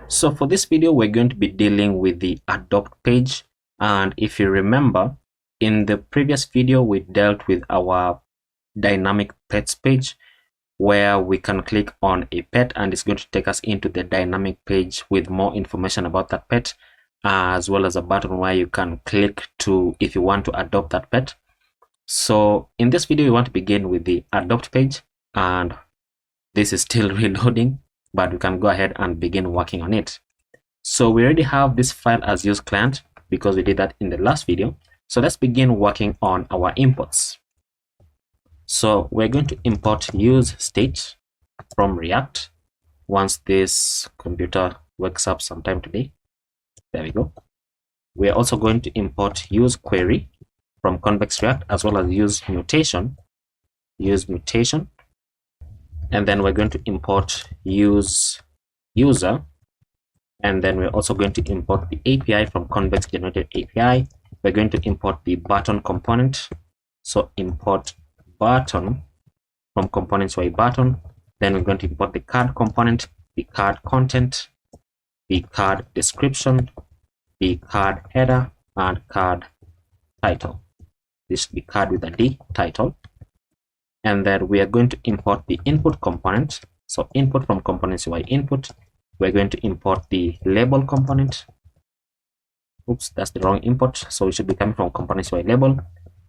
So for this video, we're going to be dealing with the adopt page. And if you remember, in the previous video, we dealt with our dynamic pets page, where we can click on a pet and it's going to take us into the dynamic page with more information about that pet, as well as a button where you can click to if you want to adopt that pet. So in this video, we want to begin with the adopt page, and this is still reloading, but we can go ahead and begin working on it. So we already have this file as use client because we did that in the last video. So let's begin working on our imports. So we're going to import use state from React once this computer wakes up sometime today. There we go. We're also going to import use query from convex React, as well as use mutation, and then we're going to import use user, and then we're also going to import the API from convex generated API. We're going to import the button component, so import button from components by button. Then we're going to import the card component, the card content, the card description, the card header, and card title. This should be card with a D, title. And then we are going to import the input component. So input from components UI input. We're going to import the label component. Oops, that's the wrong import. So it should be coming from components UI label.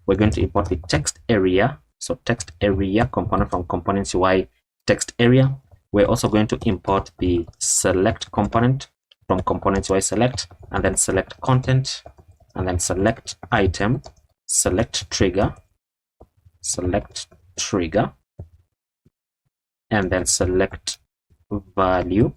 We're going to import the text area. So text area component from components UI text area. We're also going to import the select component from components UI select, and then select content, and then select item, select trigger, and then select value,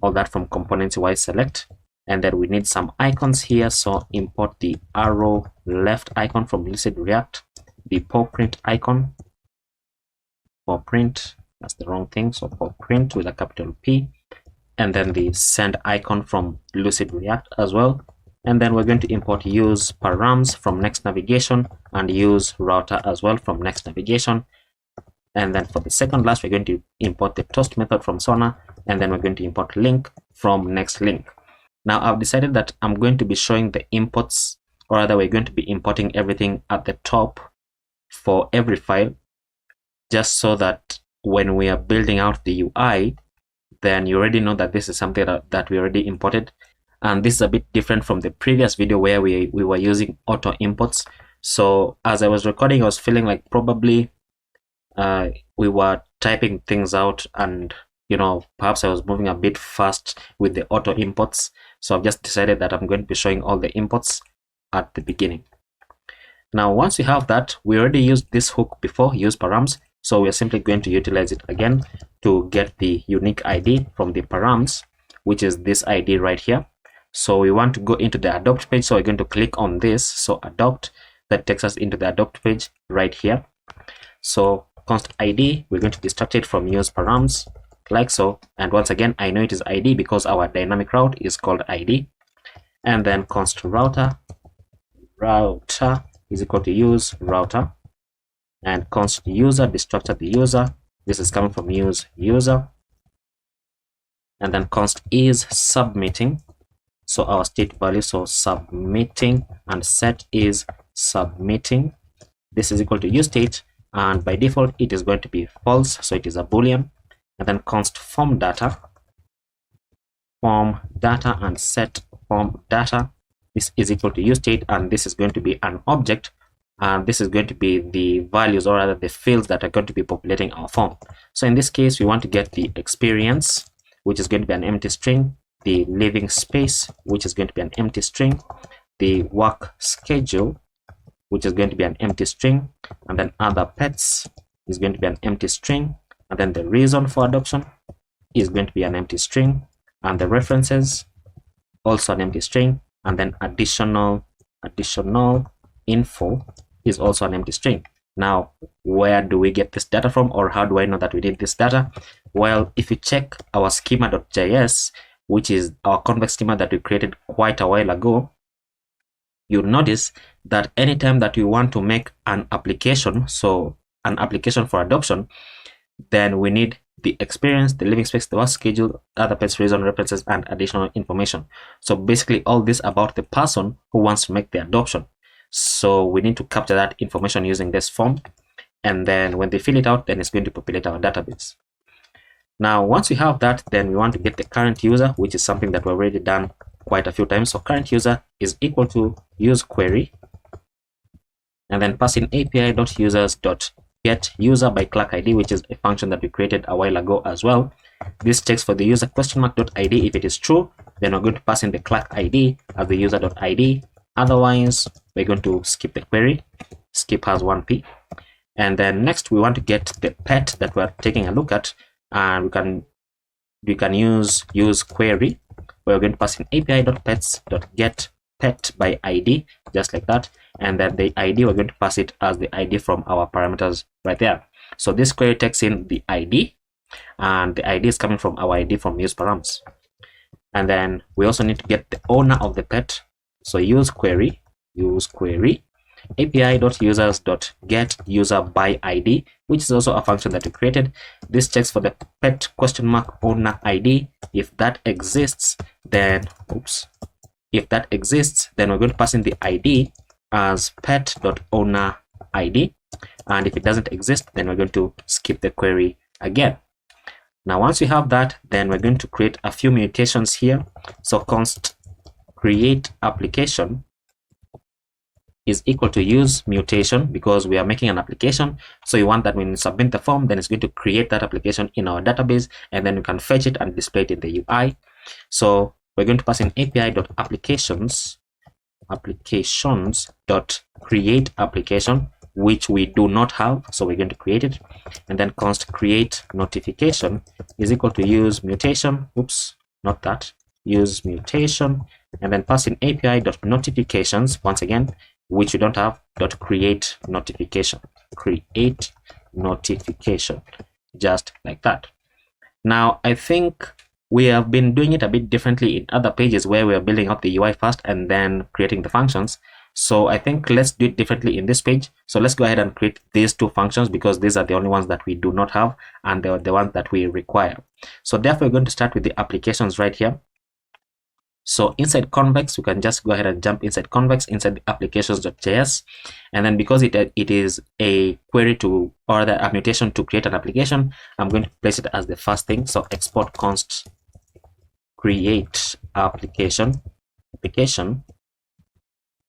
all that from components UI select. And then we need some icons here, so import the arrow left icon from Lucid React, the paw print icon, paw print, that's the wrong thing, so paw print with a capital P, and then the send icon from Lucid React as well. And then we're going to import use params from next navigation and use router as well from next navigation. And then for the second last, we're going to import the toast method from Sona, and then we're going to import link from next link. Now I've decided that I'm going to be showing the imports, or rather we're going to be importing everything at the top for every file, just so that when we are building out the UI, then you already know that this is something that we already imported. And this is a bit different from the previous video where we were using auto imports. So as I was recording, I was feeling like probably we were typing things out, and perhaps I was moving a bit fast with the auto imports. So I've just decided that I'm going to be showing all the imports at the beginning. Now once we have that, we already used this hook before, use params, so we're simply going to utilize it again to get the unique ID from the params, which is this ID right here. So we want to go into the adopt page, so we're going to click on this, so adopt, that takes us into the adopt page right here. So const ID, we're going to distract it from use params like so, and once again I know it is ID because our dynamic route is called ID. And then const router is equal to use router, and const user, destructor the user, this is coming from use user, and then const is submitting, so our state value, so submitting, and set is submitting, this is equal to use state, and by default it is going to be false, so it is a boolean. And then const form data, and set form data, this is equal to use state, and this is going to be an object, and this is going to be the values, or rather the fields that are going to be populating our form. So in this case, we want to get the experience, which is going to be an empty string, the living space, which is going to be an empty string, the work schedule, which is going to be an empty string, and then other pets is going to be an empty string, and then the reason for adoption is going to be an empty string, and the references also an empty string, and then additional info is also an empty string. Now where do we get this data from, or how do I know that we did this data? Well, if you check our schema.js, which is our convex schema that we created quite a while ago, you'll notice that anytime that you want to make an application, so an application for adoption, then we need the experience, the living space, the work schedule, other pets, reason, references, and additional information. So basically all this about the person who wants to make the adoption. So we need to capture that information using this form, and then when they fill it out, then it's going to populate our database. Now once we have that, then we want to get the current user, which is something that we've already done quite a few times. So current user is equal to use query, and then pass in api.users.get user by clerk ID, which is a function that we created a while ago as well. This checks for the user question.id. If it is true, then we're going to pass in the clerk ID as the user.id. Otherwise, we're going to skip the query. Skip has 1p. And then next, we want to get the pet that we're taking a look at, and we can use query. We're going to pass in api.pets.get pet by ID, just like that, and then the ID, we're going to pass it as the ID from our parameters right there. So this query takes in the ID, and the ID is coming from our ID from use params. And then we also need to get the owner of the pet. So use query api.users.get user by ID, which is also a function that we created. This checks for the pet owner ID. If that exists, then we're going to pass in the ID as pet.owner ID, and if it doesn't exist, then we're going to skip the query again. Now once we have that, then we're going to create a few mutations here. So const create application is equal to use mutation, because we are making an application. So you want that when you submit the form, then it's going to create that application in our database, and then you can fetch it and display it in the UI. So we're going to pass in applications.create application, which we do not have, so we're going to create it. And then const create notification is equal to use mutation, use mutation, and then pass in api.notifications once again, which we don't have, create notification, just like that. Now I think we have been doing it a bit differently in other pages where we are building up the UI first and then creating the functions. So I think let's do it differently in this page. So let's go ahead and create these two functions, because these are the only ones that we do not have, and they're the ones that we require. So therefore we're going to start with the applications right here. So inside convex, we can just go ahead and jump inside convex, inside the applications.js, and then because it is a query to, or the mutation to create an application, I'm going to place it as the first thing. So export const create application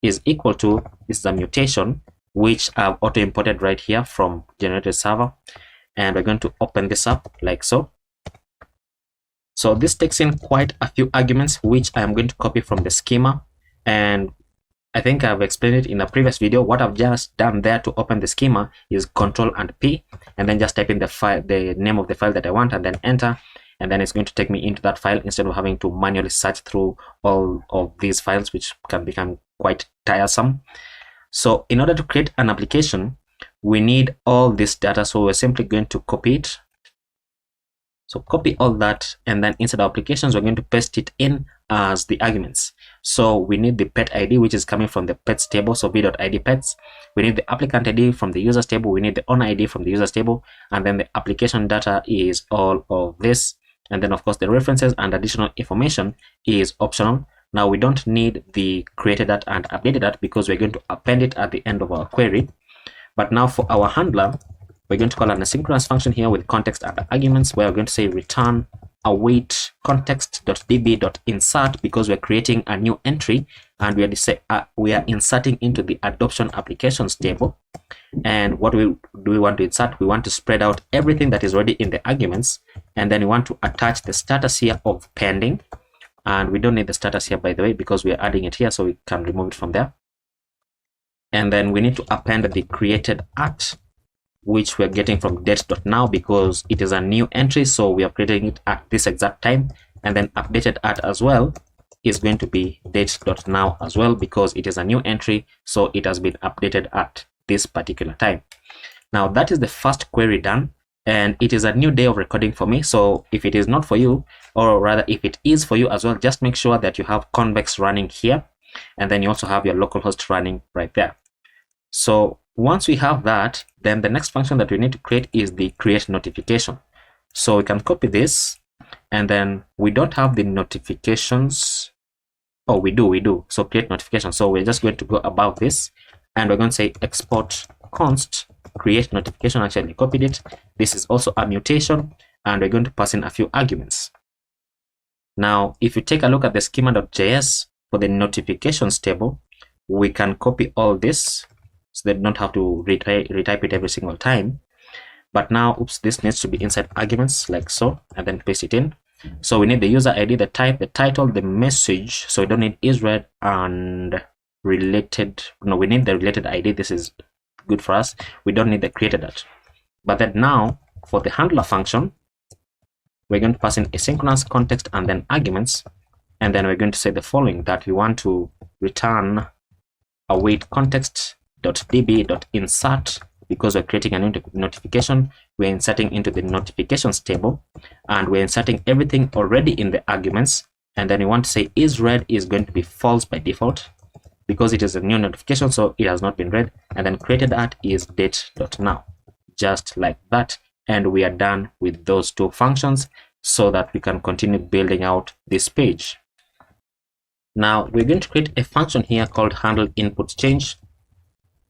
is equal to, this is a mutation which I've auto imported right here from generated server, and we're going to open this up like so. So this takes in quite a few arguments, which I am going to copy from the schema, and I think I've explained it in a previous video. What I've just done there to open the schema is Control and P, and then just type in the file, the name of the file that I want, and then enter, and then it's going to take me into that file instead of having to manually search through all of these files, which can become quite tiresome. So in order to create an application, we need all this data, so we're simply going to copy it. So copy all that, and then inside our applications, we're going to paste it in as the arguments. So we need the pet ID, which is coming from the pets table, so v.id pets. We need the applicant ID from the users table. We need the owner ID from the users table, and then the application data is all of this. And then of course the references and additional information is optional. Now we don't need the created at and updated at, because we're going to append it at the end of our query. But now for our handler, we're going to call an asynchronous function here with context and arguments, where we're going to say return await context.db.insert, because we're creating a new entry and we are inserting into the adoption applications table. And what do we want to insert? We want to spread out everything that is already in the arguments, and then we want to attach the status here of pending. And we don't need the status here, by the way, because we are adding it here, so we can remove it from there. And then we need to append the created at, which we're getting from date.now, because it is a new entry, so we are creating it at this exact time. And then updated at as well is going to be date.now as well, because it is a new entry, so it has been updated at this particular time. Now that is the first query done, and it is a new day of recording for me. So if it is not for you, or rather if it is for you as well, just make sure that you have convex running here, and then you also have your localhost running right there. So once we have that, then the next function that we need to create is the create notification. So we can copy this, and then we don't have the notifications. Oh, we do. So create notification. So we're just going to go above this, and we're going to say export const create notification. Actually copied it. This is also a mutation, and we're going to pass in a few arguments. Now, if you take a look at the schema.js for the notifications table, we can copy all this so they don't have to retype it every single time. But now, oops, this needs to be inside arguments like so, and then paste it in. So we need the user ID, the type, the title, the message. So we don't need isRead and related. No, we need the related ID. This is good for us. We don't need the created at. But then now for the handler function, we're going to pass in asynchronous context and then arguments. And then we're going to say the following, that we want to return await context.db.insert. Because we're creating a new notification, we're inserting into the notifications table, and we're inserting everything already in the arguments. And then we want to say isRead is going to be false by default because it is a new notification, so it has not been read. And then created at is date.now, just like that. And we are done with those two functions so that we can continue building out this page. Now we're going to create a function here called handle input change.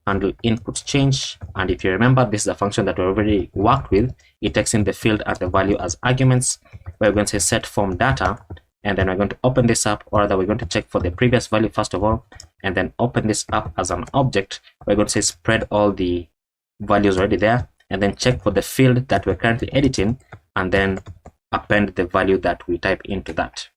Handle input change, and if you remember, this is a function that we already worked with. It takes in the field and the value as arguments. We're going to say set form data, and then we're going to open this up, or rather we're going to check for the previous value first of all, and then open this up as an object. We're going to say spread all the values already there, and then check for the field that we're currently editing, and then append the value that we type into that.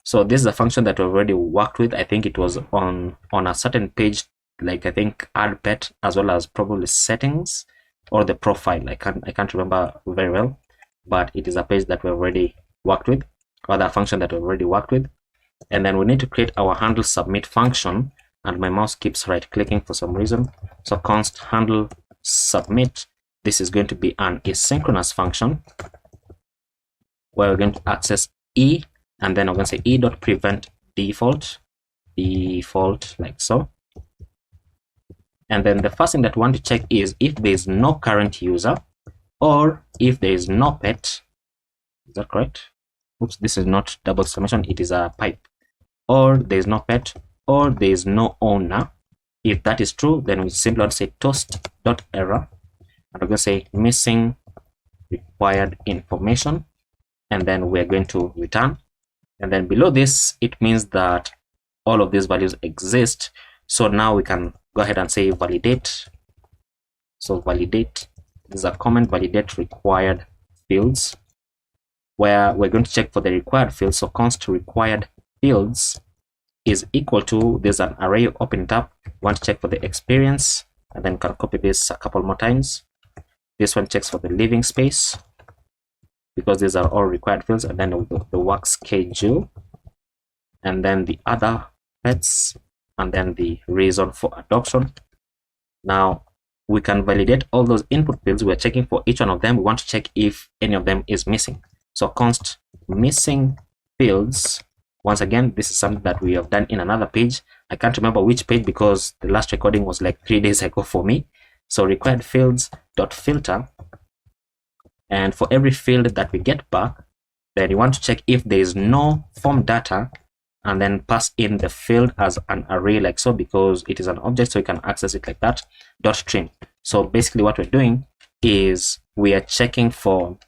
So this is a function that we already worked with. I think it was on a certain page, like I think add pet, as well as probably settings or the profile. I can't remember very well, but it is a page that we already worked with, or the function that we already worked with. And then we need to create our handle submit function, and my mouse keeps right clicking for some reason. So const handle submit, this is going to be an asynchronous function where we're going to access e, and then we're going to say e.prevent default like so. And then the first thing that we want to check is if there is no current user, or if there is no pet. Is that correct? Oops, this is not double exclamation, it is a pipe. Or there is no pet, or there is no owner. If that is true, then we simply want to say toast.error, and we're going to say missing required information, and then we're going to return. And then below this, it means that all of these values exist. So now we can go ahead and say validate. So validate, this is a comment, validate required fields, where we're going to check for the required fields. So const required fields is equal to, there's an array, open it up, want to check for the experience, and then you can copy this a couple more times. This one checks for the living space, because these are all required fields, and then the work schedule, and then the other pets, and then the reason for adoption. Now we can validate all those input fields. We're checking for each one of them. We want to check if any of them is missing. So const missing fields. Once again, this is something that we have done in another page. I can't remember which page because the last recording was like 3 days ago for me. So required fields dot filter, and for every field that we get back, then you want to check if there is no form data, and then pass in the field as an array like so, because it is an object, so you can access it like that. Dot trim. So basically what we're doing is we are checking for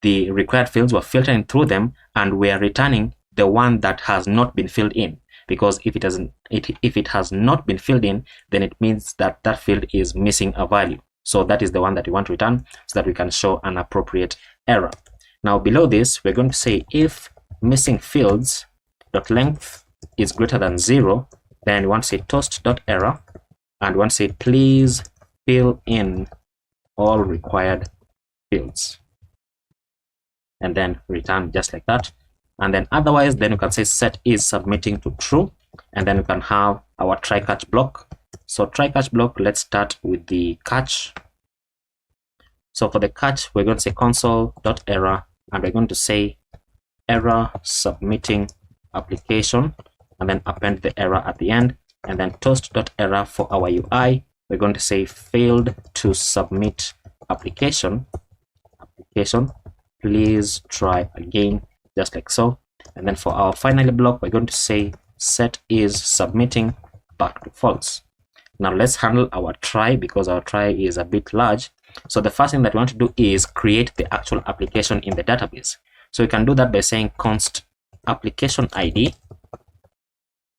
the required fields, we're filtering through them, and we are returning the one that has not been filled in, because if it has not been filled in, then it means that that field is missing a value. So that is the one that we want to return, so that we can show an appropriate error. Now below this, we're going to say if missing fields dot length is greater than 0, then we want to say toast.error, and we want to say please fill in all required fields, and then return just like that. And then otherwise, then we can say set is submitting to true, and then we can have our try catch block. So try catch block, let's start with the catch. So for the catch, we're going to say console.error, and we're going to say error submitting application, and then append the error at the end. And then toast.error for our UI, we're going to say failed to submit application, application. Please try again, just like so. And then for our final block, we're going to say set is submitting back to false. Now let's handle our try, because our try is a bit large. So the first thing that we want to do is create the actual application in the database. So we can do that by saying const application ID.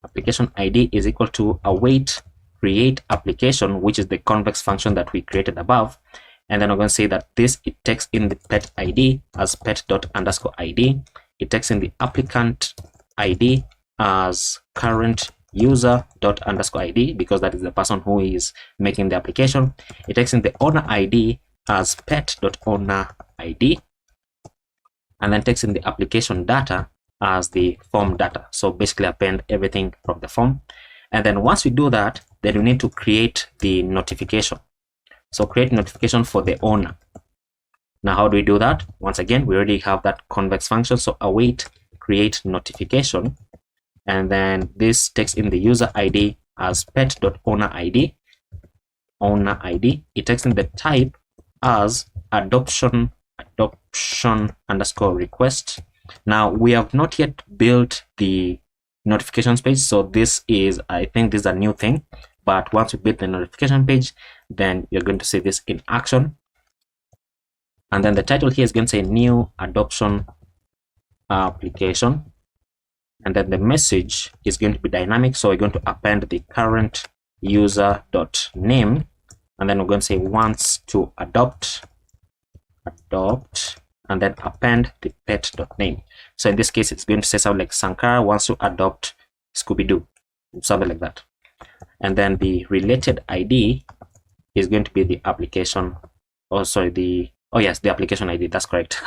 Application ID is equal to await create application, which is the convex function that we created above. And then we're going to say that this, it takes in the pet ID as pet._id. It takes in the applicant ID as current user._id, because that is the person who is making the application. It takes in the owner ID as pet.owner_id, and then takes in the application data as the form data. So basically append everything from the form. And then once we do that, then we need to create the notification. So create notification for the owner. Now how do we do that? Once again, we already have that convex function. So await create notification, and then this takes in the user ID as pet.owner_id. Owner ID. It takes in the type as adoption underscore request. Now we have not yet built the notifications page, so this is, I think this is a new thing. But once we build the notification page, then you're going to see this in action. And then the title here is going to say new adoption application. And then the message is going to be dynamic. So we're going to append the current user.name. And then we're going to say wants to adopt, and then append the pet.name. So in this case, it's going to say something like Sankara wants to adopt Scooby-Doo, something like that. And then the related ID is going to be the application, oh sorry, the application ID, that's correct.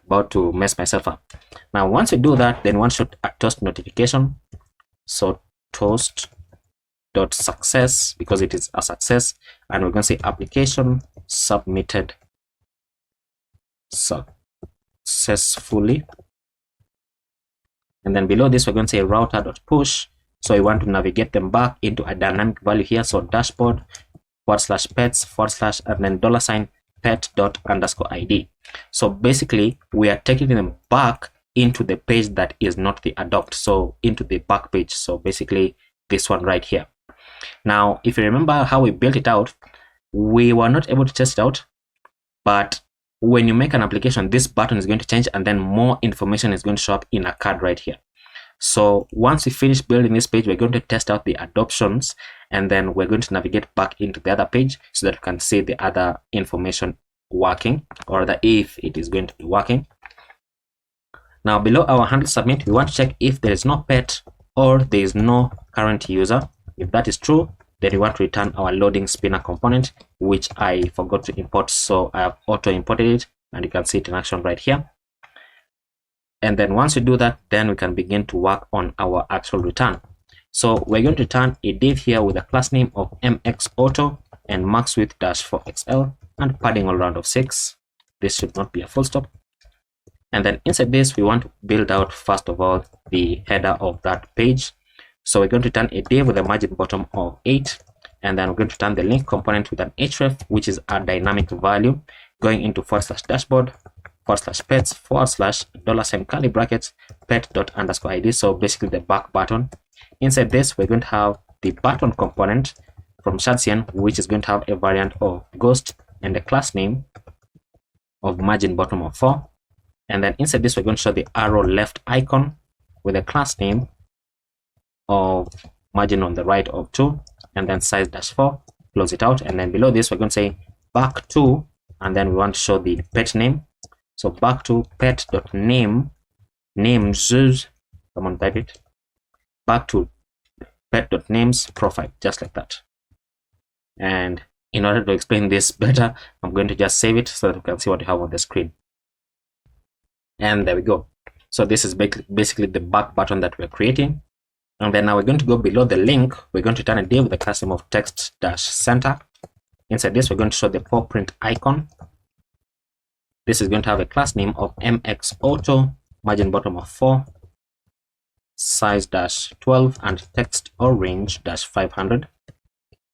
About to mess myself up. Now once we do that, then one should toast notification. So toast.success, because it is a success, and we're going to say application submitted successfully. And then below this, we're going to say router.push. So we want to navigate them back into a dynamic value here. So dashboard /pets/ and then $pet._id. So basically we are taking them back into the page that is not the adopt, so into the back page. So basically this one right here. Now if you remember how we built it out, we were not able to test it out, but when you make an application, this button is going to change, and then more information is going to show up in a card right here. So once we finish building this page, we're going to test out the adoptions, and then we're going to navigate back into the other page so that we can see the other information working, or the if it is going to be working. Now below our handle submit, we want to check if there is no pet or there is no current user. If that is true, then we want to return our loading spinner component, which I forgot to import, so I have auto imported it, and you can see it in action right here. And then once we do that, then we can begin to work on our actual return. So we're going to return a div here with a class name of mxauto and max width -4xl and padding all around of 6. This should not be a full stop. And then inside this, we want to build out first of all the header of that page. So we're going to return a div with a margin bottom of 8, and then we're going to return the link component with an href, which is a dynamic value, going into /dashboard /pets / curly brackets pet._id. So basically the back button. Inside this, we're going to have the button component from Shadcn, which is going to have a variant of ghost and a class name of margin bottom of 4. And then inside this, we're going to show the arrow left icon with a class name of margin on the right of 2, and then size -4, close it out. And then below this, we're going to say back to, and then we want to show the pet name. So back to pet.name, names, come on, type it, back to pet.names profile, just like that. And in order to explain this better, I'm going to just save it so that we can see what you have on the screen. And there we go. So this is basically the back button that we're creating. And then now we're going to go below the link. We're going to turn a div with the class name of text-center. Inside this, we're going to show the paw print icon. This is going to have a class name of mxauto, margin bottom of 4, size -12, and text or range -500.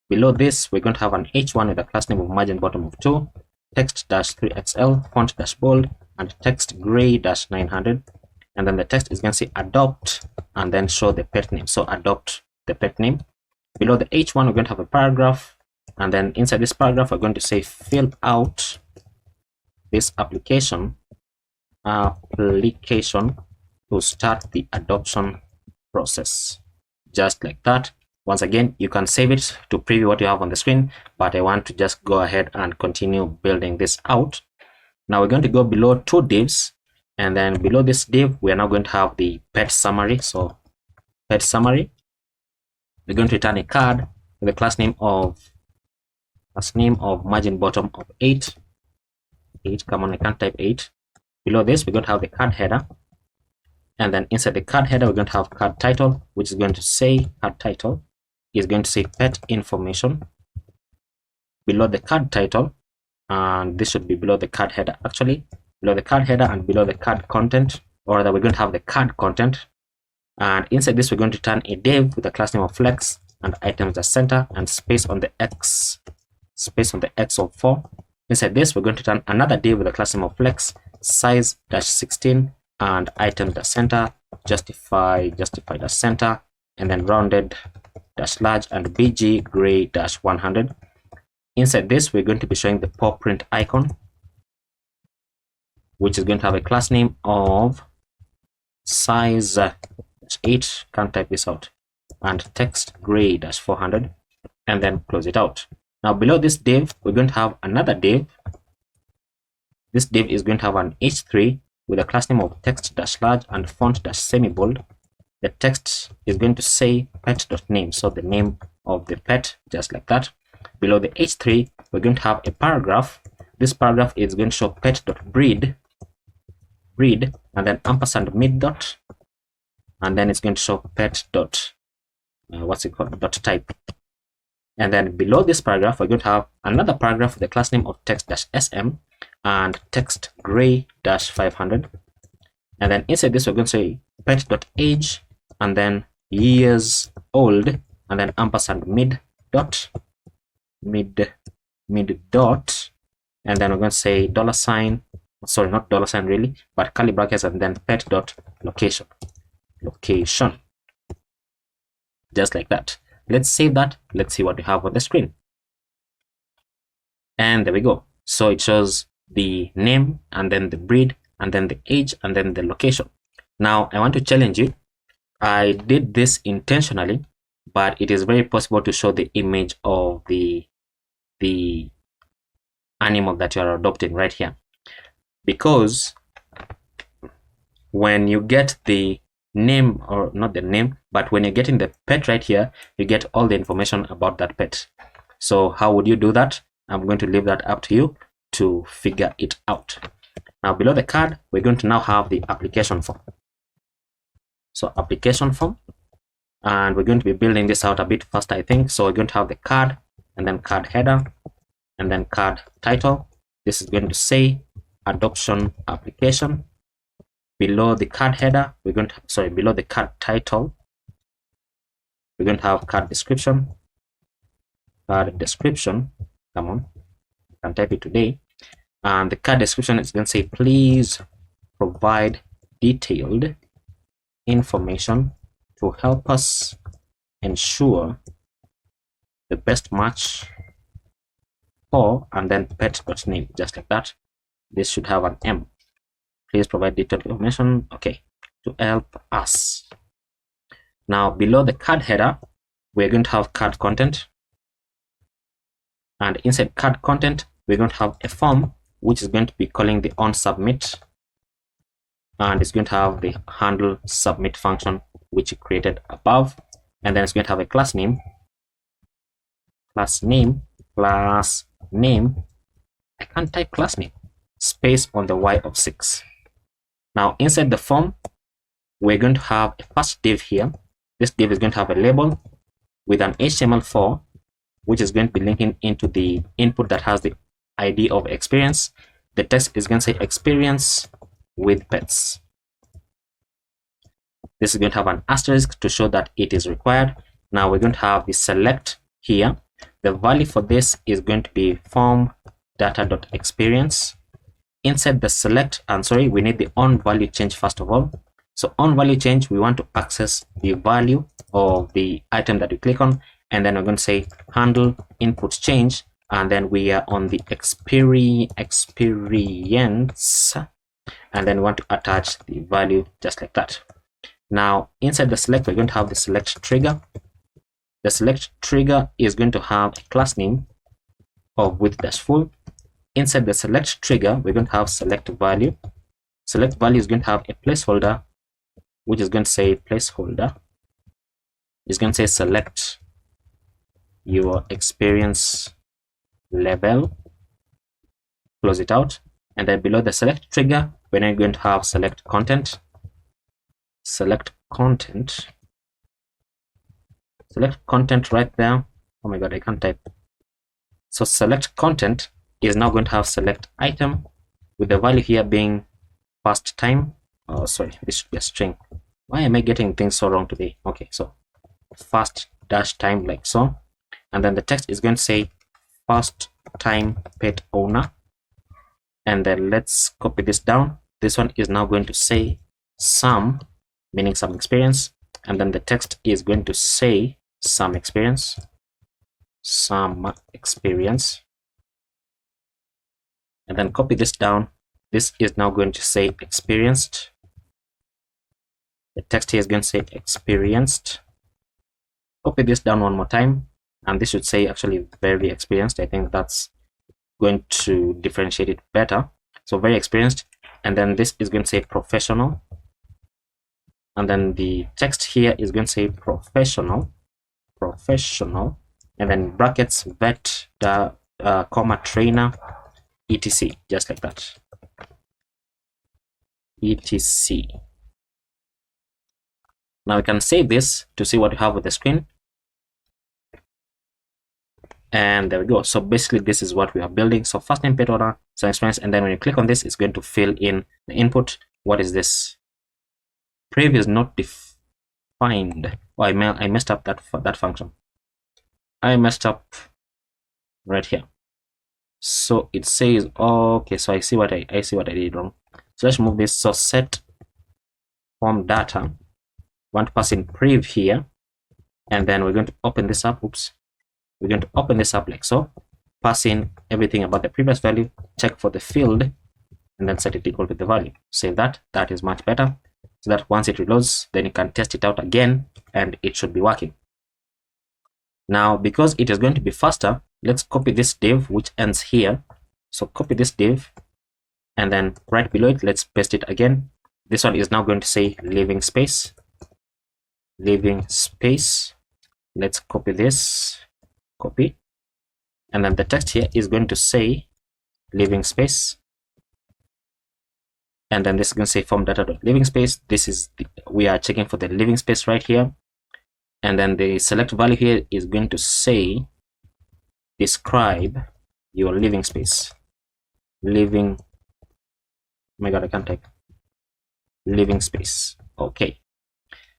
Below this, we're going to have an h1 with a class name of margin bottom of 2, text-3XL, font-bold, and text gray-900. And then the text is going to say adopt and then show the pet name. So adopt the pet name. Below the H1, we're going to have a paragraph. And then inside this paragraph, we're going to say fill out this application to start the adoption process. Just like that. Once again, you can save it to preview what you have on the screen, but I want to just go ahead and continue building this out. Now we're going to go below two divs, and then below this div, we are now going to have the pet summary. So pet summary, we're going to return a card with a class name of margin bottom of 8. Come on, I can't type 8. Below this, we're going to have the card header. And then inside the card header, we're going to have card title, which is going to say card title is going to say pet information. Below the card title, and this should be below the card header actually, below the card header and below the card content, or that we're going to have the card content. And inside this, we're going to turn a div with a class name of flex and items.center and space on the x of 4. Inside this, we're going to turn another div with a class name of flex size-16 and items.center justify-center and then rounded-large and bg gray-100. Inside this, we're going to be showing the paw print icon, which is going to have a class name of size-8, can't type this out, and text gray-400, and then close it out. Now below this div, we're going to have another div. This div is going to have an h3 with a class name of text-large and font-semi-bold. The text is going to say pet.name, so the name of the pet, just like that. Below the h3, we're going to have a paragraph. This paragraph is going to show pet.breed, and then ampersand mid dot, and then it's going to show pet dot type. And then below this paragraph, we're going to have another paragraph with the class name of text-sm and text gray-500. And then inside this, we're going to say pet.age and then years old and then ampersand mid dot, and then we're going to say $, sorry, not $, really, but curly brackets and then pet.location, just like that. Let's save that. Let's see what we have on the screen. And there we go. So it shows the name and then the breed and then the age and then the location. Now I want to challenge you. I did this intentionally, but it is very possible to show the image of the animal that you are adopting right here, because when you get the name, or not the name, but when you're getting the pet right here, you get all the information about that pet. So how would you do that? I'm going to leave that up to you to figure it out. Now below the card, we're going to now have the application form. So application form, and we're going to be building this out a bit faster, I think. So we're going to have the card and then card header and then card title. This is going to say adoption application. Below the card header, we're going to, below the card title, we're going to have card description. Come on, I can type it today. And the card description is going to say, please provide detailed information to help us ensure the best match for, and then pet.name, just like that. This should have an M. Please provide detailed information, okay, to help us. Now below the card header, we're going to have card content, and inside card content, we're going to have a form which is going to be calling the on submit, and it's going to have the handle submit function which you created above, and then it's going to have a class name, I can't type class name, space on the y of 6. Now inside the form, we're going to have a first div here. This div is going to have a label with an HTML4, which is going to be linking into the input that has the ID of experience. The text is going to say experience with pets. This is going to have an asterisk to show that it is required. Now we're going to have the select here. The value for this is going to be form data.experience. Inside the select, and sorry, we need the on value change first of all. So on value change, we want to access the value of the item that we click on, and then we're going to say handle input change, and then we are on the experience, and then we want to attach the value just like that. Now inside the select, we're going to have the select trigger. The select trigger is going to have a class name of width-full. Inside the select trigger, we're going to have select value. Select value is going to have a placeholder, which is going to say placeholder. It's going to say select your experience level. Close it out. And then below the select trigger, we're now going to have select content. Select content. Select content right there. Oh my god, I can't type. So select content is now going to have select item, with the value here being past time. Oh, sorry, this should be a string. Why am I getting things so wrong today? Okay, so fast dash time, like so. And then the text is going to say first time pet owner. And then let's copy this down. This one is now going to say some, meaning some experience. And then the text is going to say some experience. Some experience. And then copy this down. This is now going to say experienced. The text here is going to say experienced. Copy this down one more time, and this should say actually very experienced. I think that's going to differentiate it better. So very experienced, and then this is going to say professional, and then the text here is going to say professional, and then brackets vet comma trainer etc, just like that, etc. Now we can save this to see what we have with the screen. And there we go. So basically this is what we are building. So first name pet owner, some experience, and then when you click on this, it's going to fill in the input. What is this? Previous not defined. Oh, I messed up that function. I messed up right here. So it says, okay, so I see what I did wrong. So let's move this. So set form data. Want to pass in prev here, and then we're going to open this up. Oops, we're going to open this up like so. Pass in everything about the previous value. Check for the field, and then set it equal to the value. Save that. That is much better. So that once it reloads, then you can test it out again, and it should be working. Now, because it is going to be faster, let's copy this div which ends here. So copy this div, and then right below it, let's paste it again. This one is now going to say living space. Living space. Let's copy this. Copy. And then the text here is going to say living space. And then this is going to say form data.living space. This is we are checking for the living space right here. And then the select value here is going to say describe your living space. Living, oh my god, I can't type. Living space. Okay.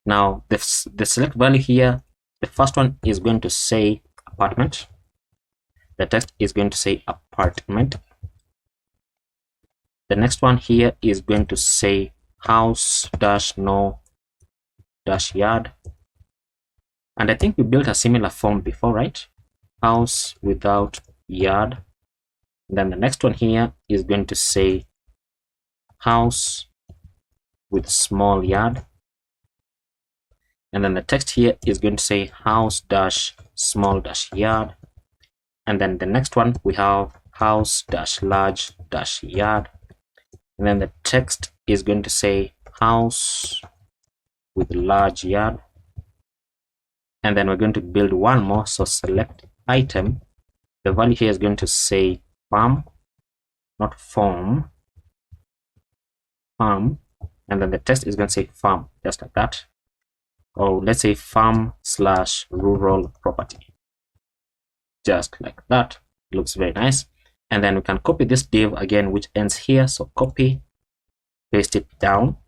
Now the select value here, the first one is going to say apartment. The text is going to say apartment. The next one here is going to say house dash no dash yard. And I think we built a similar form before, right? House without yard. And then the next one here is going to say house with small yard. And then the text here is going to say house dash small dash yard. And then the next one we have house dash large dash yard. And then the text is going to say house with large yard. And then we're going to build one more. So select item. The value here is going to say farm, not form. Farm. And then the text is going to say farm, just like that. Or let's say farm / rural property. Just like that. Looks very nice. And then we can copy this div again, which ends here. So copy, paste it down.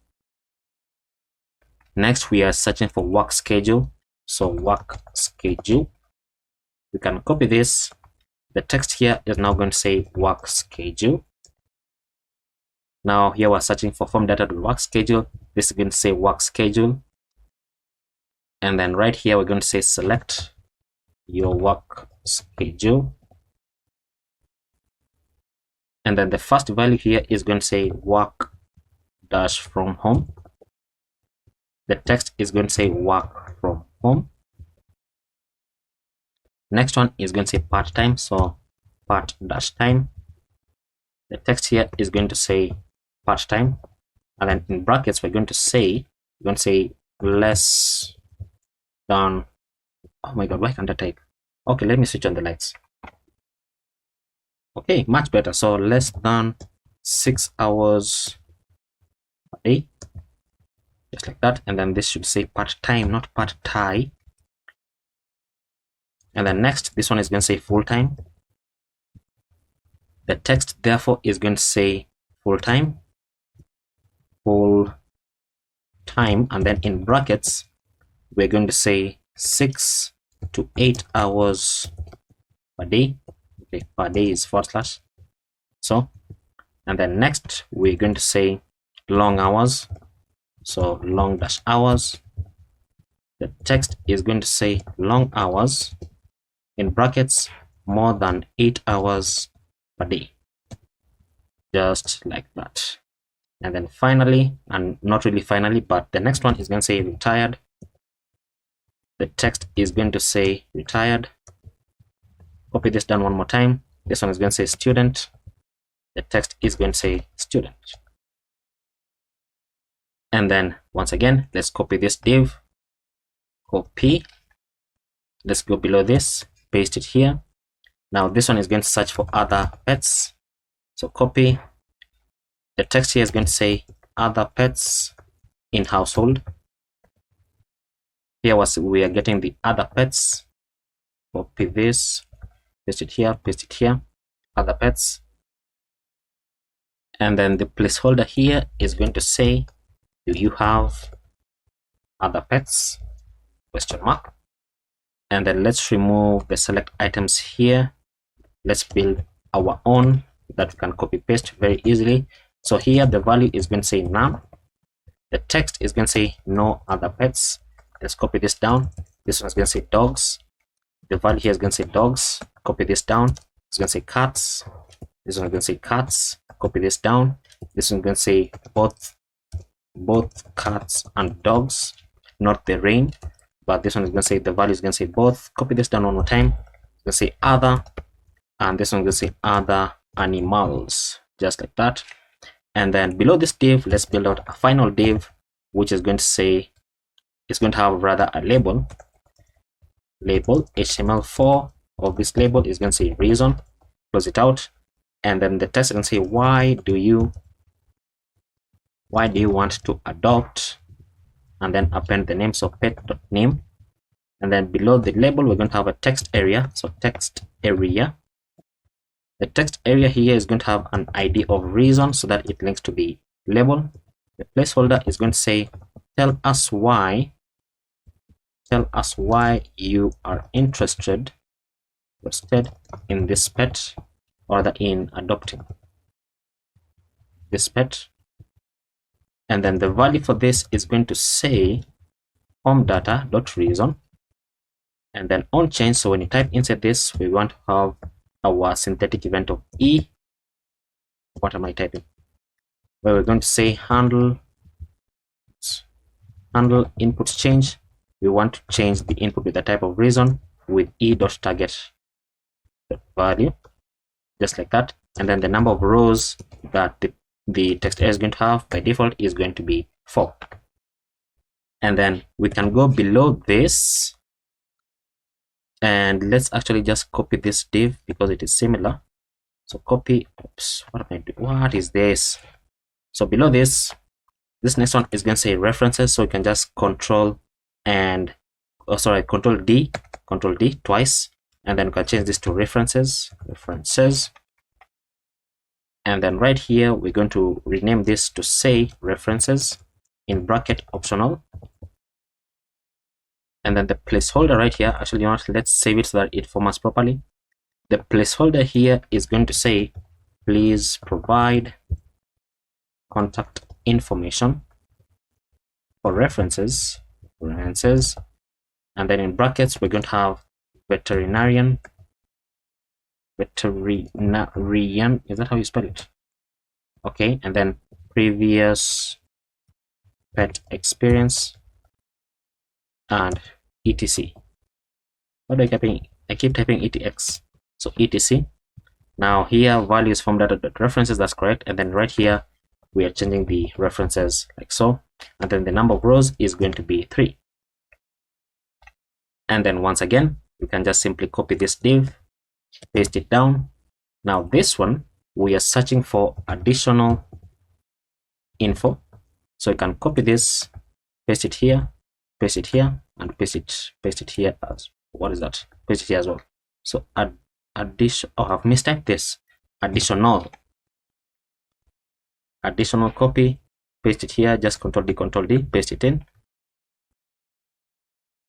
Next, we are searching for work schedule. So work schedule. We can copy this. The text here is now going to say work schedule. Now here we're searching for form data to work schedule. This is going to say work schedule. And then right here, we're going to say select your work schedule. And then the first value here is going to say work dash from home. The text is going to say work from home. Next one is going to say part-time, so part dash time. The text here is going to say part-time, and then in brackets we're going to say less than, oh my god, why can't I type? Okay, let me switch on the lights. Okay, much better. So less than 6 hours a day, just like that. And then this should say part-time, not part-time. And then next, this one is going to say full-time. The text therefore is going to say full-time, and then in brackets we're going to say 6 to 8 hours per day. Okay, per day is /. So, and then next we're going to say long hours, so long dash hours. The text is going to say long hours, in brackets more than 8 hours per day, just like that. And then finally, and not really finally, but the next one is going to say retired. The text is going to say retired. Copy this down one more time. This one is going to say student. The text is going to say student. And then once again, let's copy this div. Copy. Let's go below this, paste it here. Now this one is going to search for other pets. So copy. The text here is going to say other pets in household. Here we are getting the other pets. Copy this, paste it here, other pets. And then the placeholder here is going to say, do you have other pets? Question mark. And then let's remove the select items here. Let's build our own that we can copy paste very easily. So here the value is going to say none. The text is going to say no other pets. Let's copy this down. This one is going to say dogs. The value here is going to say dogs. Copy this down. It's going to say cats. This one is going to say cats. Copy this down. This one is going to say both cats and dogs, not the rain. But this one is going to say the value is going to say both. Copy this down one more time. It's going to say other, and this one is going to say other animals, just like that. And then below this div, let's build out a final div, which is going to say, it's going to have rather a label HTML4 of this label is going to say reason. Close it out, and then the text is going to say why do you want to adopt, and then append the names of pet.name. And then below the label we're going to have a text area, so text area. The text area here is going to have an ID of reason so that it links to the label. The placeholder is going to say tell us why you are interested in this pet, or in adopting this pet. And then the value for this is going to say form data.reason, and then on change. So when you type inside this, we want to have our synthetic event of E. What am I typing? Where we're going to say handle inputs change. We want to change the input with the type of reason with e.target value, just like that. And then the number of rows that the text area is going to have by default is going to be 4. And then we can go below this, and let's actually just copy this div because it is similar. So copy, oops, what am I doing? What is this? So below this next one is going to say references. So you can just control D twice, and then you can change this to references. And then right here we're going to rename this to say references in bracket optional. And then the placeholder right here, actually, you know what, let's save it so that it formats properly. the placeholder here is going to say, please provide contact information for references, and then in brackets we're going to have veterinarian, is that how you spell it? Okay, and then previous pet experience and etc. What do I keep typing etx, so etc. Now here values from data.references, that's correct, and then right here we are changing the references like so, and then the number of rows is going to be 3. And then once again we can just simply copy this div, paste it down. Now this one we are searching for additional info, so you can copy this, paste it here, and paste it here as paste it here as well. So addition, oh, I've mistyped this, additional copy, paste it here, just Control D, paste it in,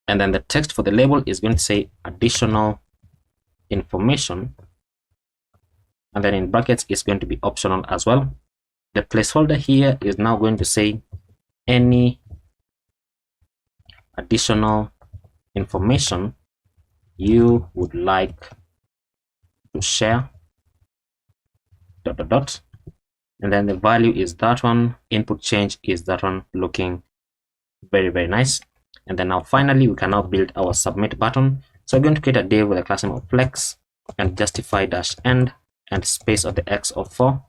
and then the text for the label is going to say additional information, and then in brackets it's going to be optional as well. The placeholder here is now going to say any additional information you would like to share ... and then the value is that one, input change is that one, looking very, very nice. And then now finally we can now build our submit button. So we're going to create a div with a class name of flex and justify -end and space of the x of 4.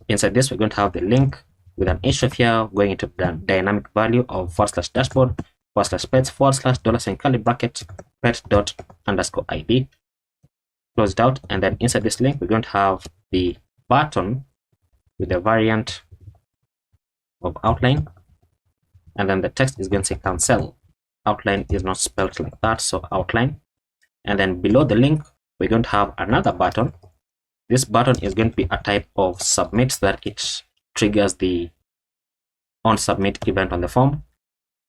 Inside this we're going to have the link with an href here going into the dynamic value of /dashboard /pets $$ curly bracket pet._id. Close it out, and then inside this link we're going to have the button with the variant of outline, and then the text is going to say cancel. Outline is not spelled like that, so outline. And then below the link we're going to have another button. This button is going to be a type of submit, so that it triggers the on submit event on the form,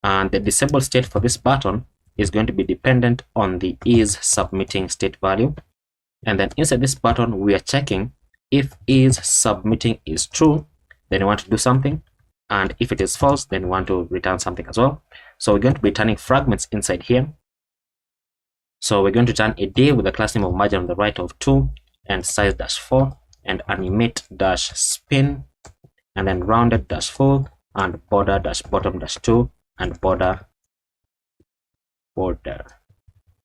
and the disabled state for this button is going to be dependent on the is submitting state value. And then inside this button we are checking if is submitting is true, then you want to do something, and if it is false, then you want to return something as well. So we're going to be returning fragments inside here. So we're going to return a div with a class name of margin on the right of 2 and size -4 and animate -spin and then rounded -full and border -bottom -2 and border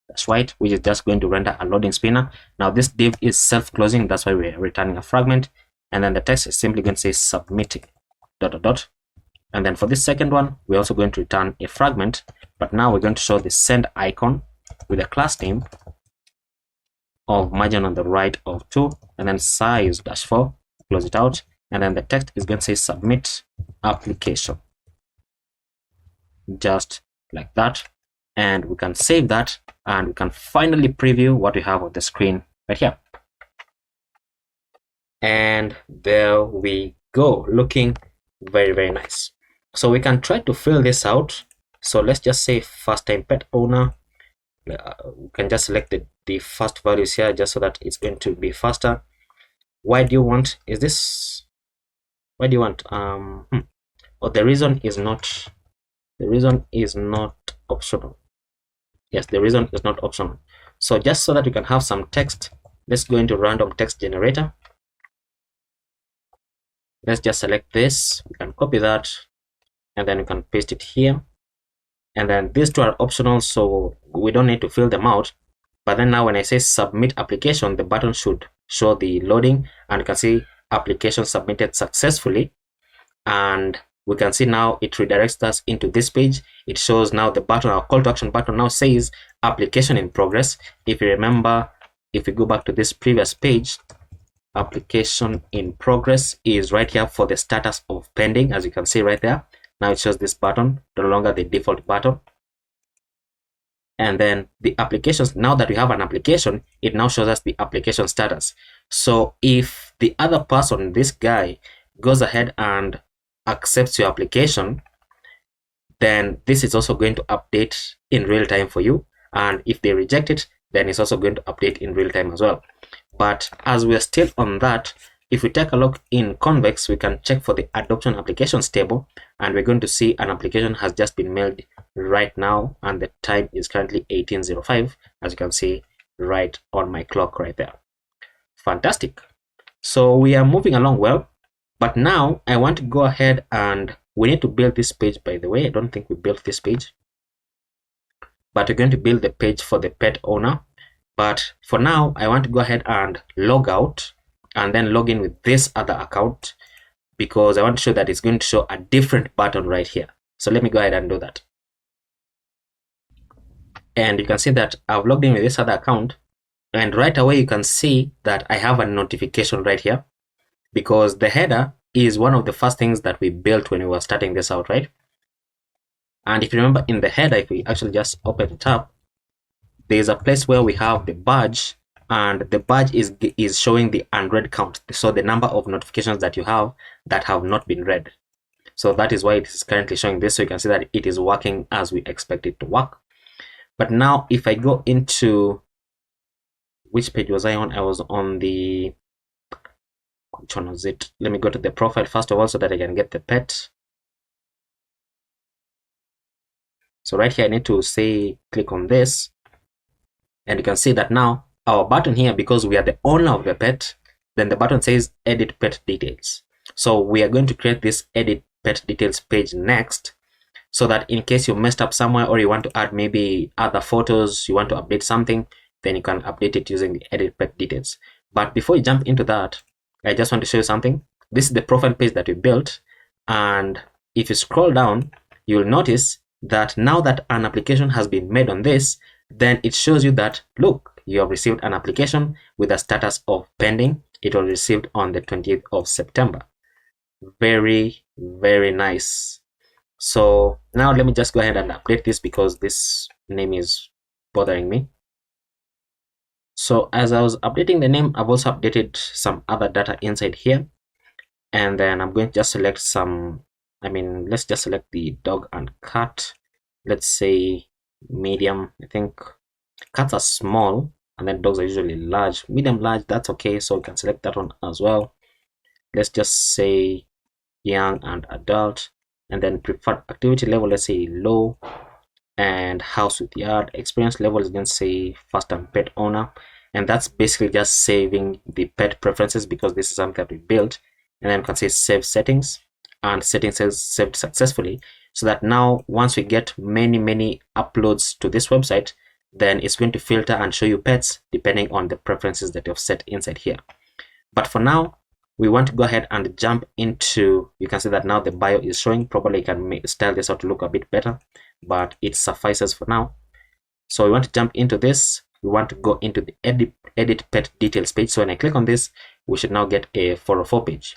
that's right, which is just going to render a loading spinner. Now this div is self-closing, that's why we're returning a fragment, and then the text is simply going to say submitting ... And then for this second one we're also going to return a fragment, but now we're going to show the send icon with a class name of margin on the right of 2 and then size -4, close it out, and then the text is going to say submit application, just like that. And we can save that, and we can finally preview what we have on the screen right here. And there we go, looking very, very nice. So we can try to fill this out. So let's just say first time pet owner. We can just select the first values here just so that it's going to be faster. Why do you want, why do you want oh, the reason is not optional. Yes, the reason is not optional. So just so that we can have some text, let's go into random text generator. Let's just select this, we can copy that, and then we can paste it here. And then these two are optional, so we don't need to fill them out. But then now when I say submit application, the button should show the loading, and you can see application submitted successfully. And we can see now it redirects us into this page. It shows now the button, our call to action button now says application in progress. If you remember, if we go back to this previous page, application in progress is right here for the status of pending, as you can see right there. Now it shows this button, no longer the default button. And then the applications, now that we have an application, it now shows us the application status. So if the other person, this guy, goes ahead and accepts your application, then this is also going to update in real time for you. And if they reject it, then it's also going to update in real time as well. But as we are still on that, if we take a look in Convex, we can check for the adoption applications table, and we're going to see an application has just been mailed right now, and the time is currently 18:05, as you can see right on my clock right there. Fantastic. So we are moving along well, but now I want to go ahead and we need to build this page. By the way, I don't think we built this page, but we're going to build the page for the pet owner. But for now, I want to go ahead and log out and then log in with this other account, because I want to show that it's going to show a different button right here. So let me go ahead and do that. And you can see that I've logged in with this other account, and right away you can see that I have a notification right here, because the header is one of the first things that we built when we were starting this out, right? And if you remember, in the header, if we actually just open it up, there's a place where we have the badge, and the badge is showing the unread count, so the number of notifications that you have that have not been read. So that is why it is currently showing this, so you can see that it is working as we expect it to work. But now if I go into, which page was I on? I was on the, which one was it? Let me go to the profile first of all so that I can get the pet. So right here I need to say click on this, and you can see that now our button here, because we are the owner of the pet, then the button says edit pet details. So we are going to create this edit pet details page next, so that in case you messed up somewhere, or you want to add maybe other photos, you want to update something, then you can update it using the edit pet details. But before you jump into that, I just want to show you something. This is the profile page that we built, and if you scroll down, you'll notice that now that an application has been made on this, then it shows you that, look, you have received an application with a status of pending. It was received on the 20th of September. Very, very nice. So now let me just go ahead and update this, because this name is bothering me. So as I was updating the name, I've also updated some other data inside here, and then I'm going to just select some, let's just select the dog and cat. Let's say medium. I think cats are small, and then dogs are usually large. Medium, large, that's okay, so we can select that one as well. Let's just say young and adult, and then preferred activity level, let's say low, and house with yard. Experience level is going to say first time pet owner, and that's basically just saving the pet preferences, because this is something that we built. And then we can say save settings, and settings is saved successfully, so that now once we get many uploads to this website, then it's going to filter and show you pets depending on the preferences that you've set inside here. But for now, we want to go ahead and jump into, you can see that now the bio is showing. Probably you can style this out to look a bit better, but it suffices for now. So we want to jump into this. We want to go into the edit pet details page. So when I click on this, we should now get a 404 page.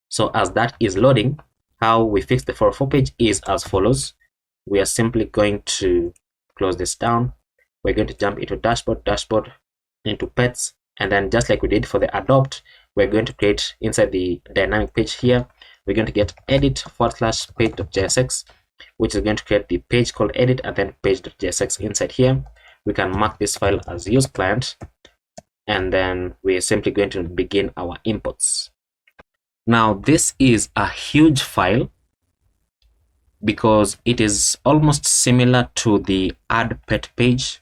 So as that is loading, how we fix the 404 page is as follows. We are simply going to close this down. We're going to jump into dashboard, into pets, and then just like we did for the adopt, we're going to create inside the dynamic page here, we're going to get edit/page.jsx, which is going to create the page called edit and then page.jsx inside here. We can mark this file as use client, and then we're simply going to begin our imports. Now this is a huge file, because it is almost similar to the add pet page,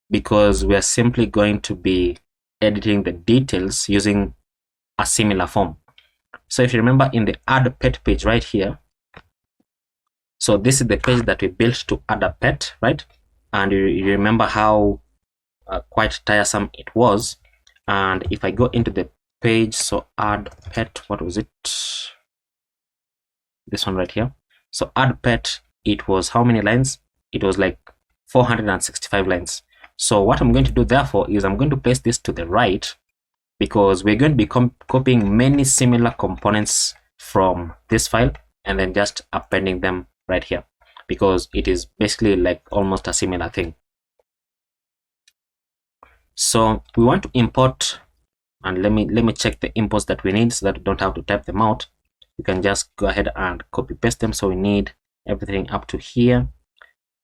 because we are simply going to be editing the details using a similar form. So if you remember in the add pet page right here, so this is the page that we built to add a pet, right? And you remember how quite tiresome it was. And if I go into the page, so add pet, what was it? This one right here. So add pet, it was how many lines? It was like 465 lines. So what I'm going to do therefore is I'm going to place this to the right, because we're going to be copying many similar components from this file and then just appending them right here, because it is basically like almost a similar thing. So we want to import, and let me check the imports that we need so that we don't have to type them out. You can just go ahead and copy paste them. So we need everything up to here.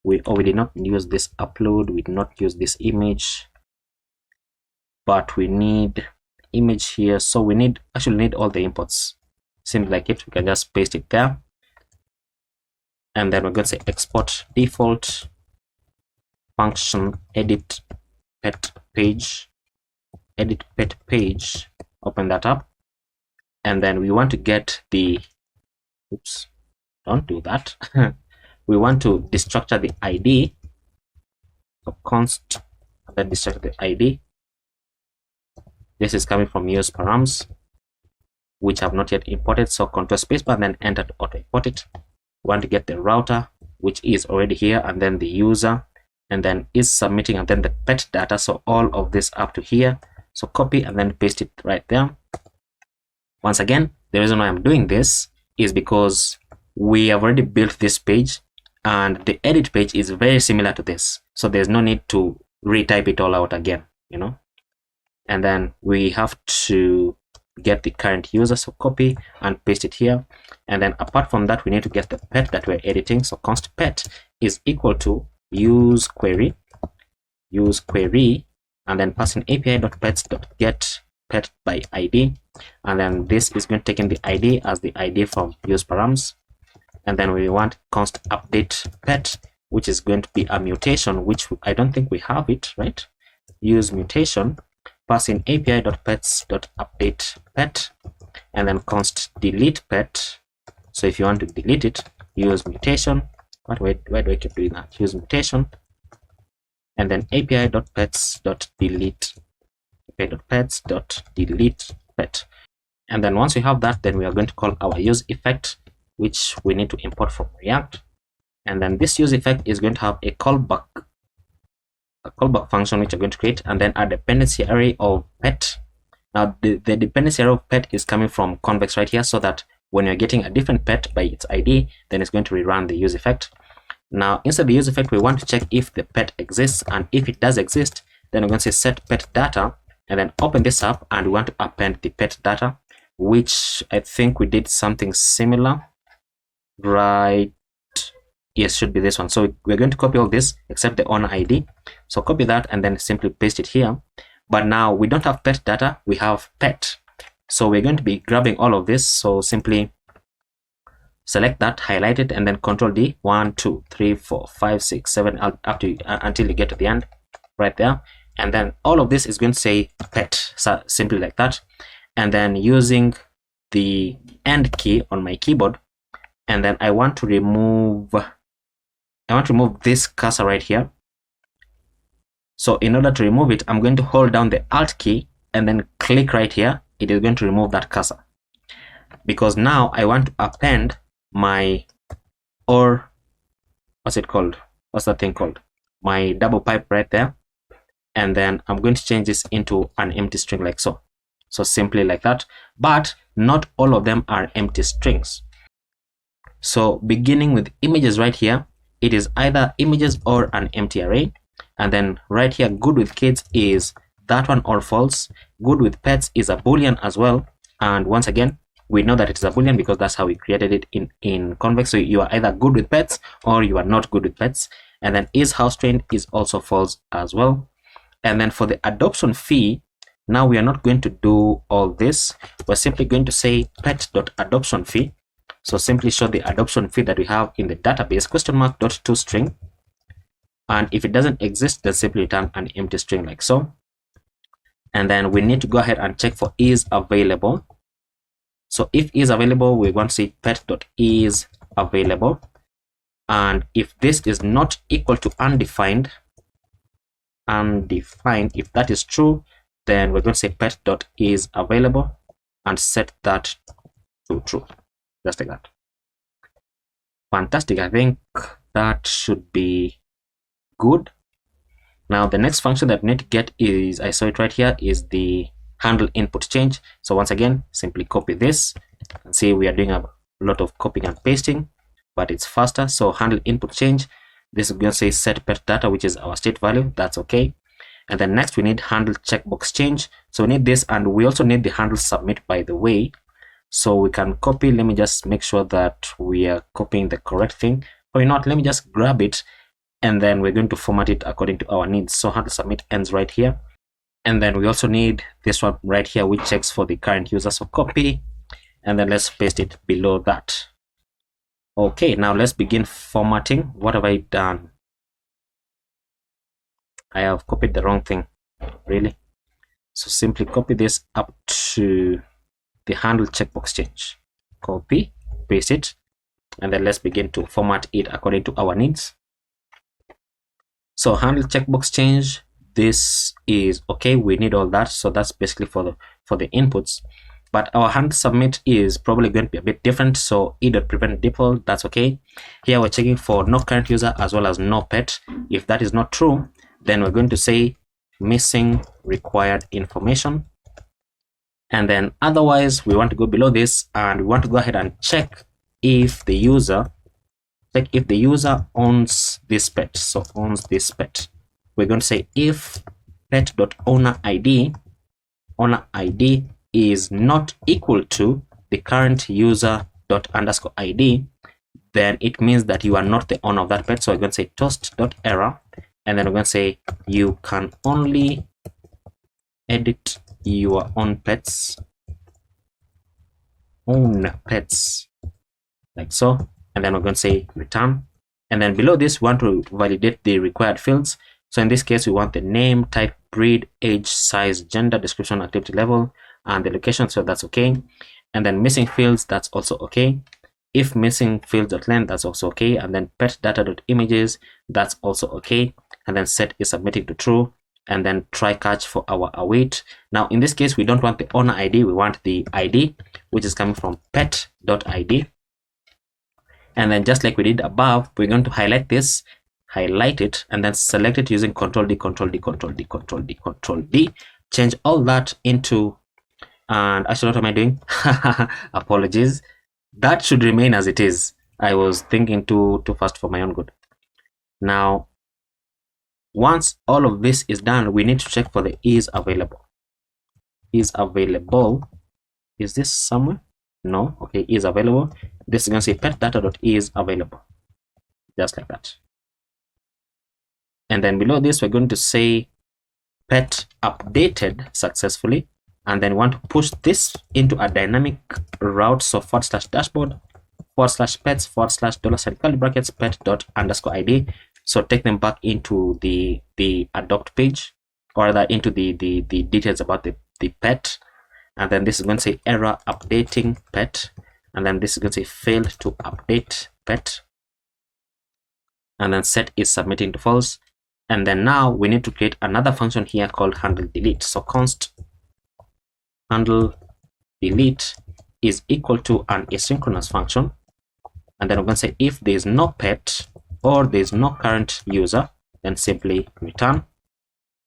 we did not use this upload, we did not use this image, but we need image here. So we actually need all the imports. Seems like it. We can just paste it there, and then we're going to say export default function edit pet page, open that up, and then we want to get the, oops, don't do that. We want to destructure the ID, so const, then destructure the ID. This is coming from use params, which have not yet imported, so control spacebar and then enter to auto import it. We want to get the router, which is already here, and then the user, and then is submitting, and then the pet data, so all of this up to here. So copy and then paste it right there. Once again, the reason why I'm doing this is because we have already built this page, and the edit page is very similar to this, so there's no need to retype it all out again, you know. And then we have to get the current user, so copy and paste it here. And then apart from that, we need to get the pet that we're editing, so const pet is equal to use query, and then passing api.pets.get pet by id, and then this is going to take in the id as the id from use params. And then we want const update pet, which is going to be a mutation, which I don't think we have it, right? Use mutation, pass in api.pets.update pet, and then const delete pet. So if you want to delete it, use mutation. Why do I keep doing that? Use mutation, and then api.pets.delete, api.pets.delete pet. And then once we have that, then we are going to call our use effect, which we need to import from React. And then this use effect is going to have a callback function, which we're going to create, and then a dependency array of pet. Now the dependency array of pet is coming from convex right here, so that when you're getting a different pet by its ID, then it's going to rerun the use effect. Now inside the use effect, we want to check if the pet exists, and if it does exist, then we're going to say set pet data, and then open this up, and we want to append the pet data, which I think we did something similar, right? Yes, should be this one. So we're going to copy all this except the owner ID. So copy that and then simply paste it here. But now we don't have pet data, we have pet. So we're going to be grabbing all of this. So simply select that, highlight it, and then Control D, 1, 2, 3, 4, 5, 6, 7, up to until you get to the end, right there. And then all of this is going to say pet, so simply like that. And then using the end key on my keyboard, and then I want to remove this cursor right here. So in order to remove it, I'm going to hold down the Alt key and then click right here. It is going to remove that cursor, because now I want to append my, or what's it called? What's that thing called? My double pipe right there. And then I'm going to change this into an empty string like so. So simply like that, but not all of them are empty strings. So beginning with images right here, it is either images or an empty array. And then right here, good with kids is that one or false. Good with pets is a boolean as well. And once again, we know that it's a boolean because that's how we created it in convex. So you are either good with pets or you are not good with pets. And then is house trained is also false as well. And then for the adoption fee, now we are not going to do all this. We're simply going to say pet.adoption fee. So simply show the adoption fee that we have in the database, !toString. And if it doesn't exist, then simply return an empty string like so. And then we need to go ahead and check for is available. So if is available, we want to say pet.is available. And if this is not equal to undefined, if that is true, then we're going to say pet.is available and set that to true. Just like that. Fantastic. I think that should be good. Now the next function that we need to get is, I saw it right here, is the handle input change. So once again, simply copy this and see we are doing a lot of copying and pasting, but it's faster. So handle input change, this is going to say set pet data, which is our state value. That's okay. And then next we need handle checkbox change. So we need this, and we also need the handle submit, by the way. So we can copy, let me just make sure that we are copying the correct thing. Or you know what, let me just grab it and then we're going to format it according to our needs. So handle submit ends right here, and then we also need this one right here, which checks for the current user. So copy, and then let's paste it below that. Okay, now let's begin formatting. What have I done? I have copied the wrong thing, really. So simply copy this up to the handle checkbox change. Copy, paste it, and then let's begin to format it according to our needs. So handle checkbox change, this is okay. We need all that, so that's basically for the inputs. But our handle submit is probably going to be a bit different. So e.prevent default, that's okay. Here we're checking for no current user as well as no pet. If that is not true, then we're going to say missing required information. And then otherwise, we want to go below this and we want to go ahead and check if the user owns this pet. So owns this pet. We're going to say if pet.ownerID is not equal to the current user._id, then it means that you are not the owner of that pet. So we're going to say toast.error, and then we're going to say you can only edit your own pets, like so, and then we're going to say return. And then below this, we want to validate the required fields. So in this case, we want the name, type, breed, age, size, gender, description, activity level, and the location. So that's okay. And then missing fields, that's also okay. If missing fields.length, that's also okay. And then pet data.images, that's also okay. And then set is submitting to true. And then try catch for our await. Now in this case, we don't want the owner ID, we want the ID, which is coming from pet.id. And then just like we did above, we're going to highlight this, highlight it, and then select it using Control D, Control D, Control D, Control D, Control D. Change all that into, and actually what am I doing? Apologies. That should remain as it is. I was thinking too fast for my own good. Now, once all of this is done, we need to check for the is available. Is available. Is this somewhere? No. Okay, is available. This is going to say pet data.is available. Just like that. And then below this, we're going to say pet updated successfully. And then we want to push this into a dynamic route. So /dashboard /pets $$ brackets pet._id. So take them back into the adopt page, or rather into the details about the pet. And then this is going to say error updating pet. And then this is going to say failed to update pet. And then set is submitting to false. And then now we need to create another function here called handle delete. So const handle delete is equal to an asynchronous function. And then we're going to say if there is no pet or there is no current user, then simply return,